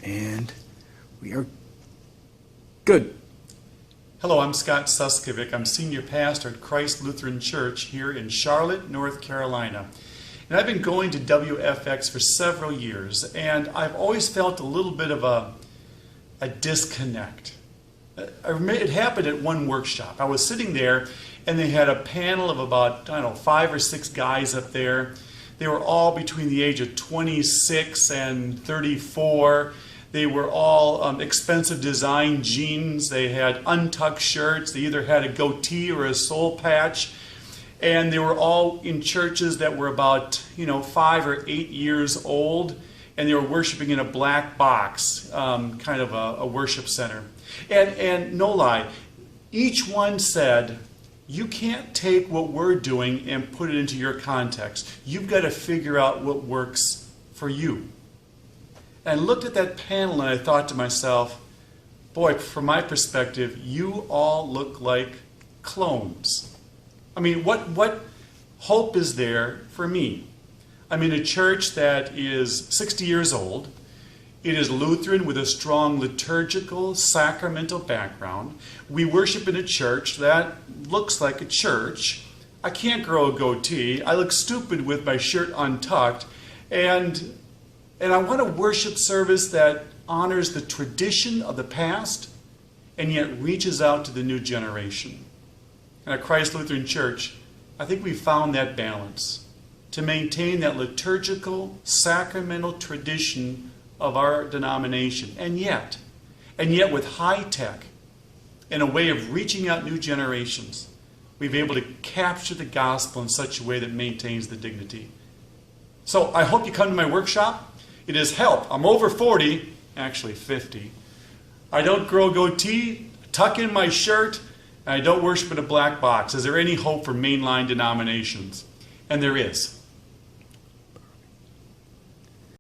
And we are good. Hello, I'm Scott Suskovic. I'm senior pastor at Christ Lutheran Church here in Charlotte, North Carolina. And I've been going to WFX for several years, and I've always felt a little bit of a disconnect. It happened at one workshop. I was sitting there, and they had a panel of about, 5 or 6 guys up there. They were all between the age of 26 and 34. They were all expensive design jeans. They had untucked shirts. They either had a goatee or a soul patch. And they were all in churches that were about, 5 or 8 years old. And they were worshiping in a black box, kind of a worship center. And no lie, each one said, you can't take what we're doing and put it into your context. You've got to figure out what works for you. And I looked at that panel and I thought to myself, boy, from my perspective, you all look like clones. I mean, what hope is there for me? I'm in a church that is 60 years old. It is Lutheran with a strong liturgical, sacramental background. We worship in a church that looks like a church. I can't grow a goatee. I look stupid with my shirt untucked. And I want a worship service that honors the tradition of the past and yet reaches out to the new generation. And at Christ Lutheran Church, I think we found that balance to maintain that liturgical, sacramental tradition of our denomination. And yet with high tech and a way of reaching out new generations, we've been able to capture the gospel in such a way that maintains the dignity. So I hope you come to my workshop. It is help. I'm over 40, actually 50. I don't grow a goatee, tuck in my shirt, and I don't worship in a black box. Is there any hope for mainline denominations? And there is.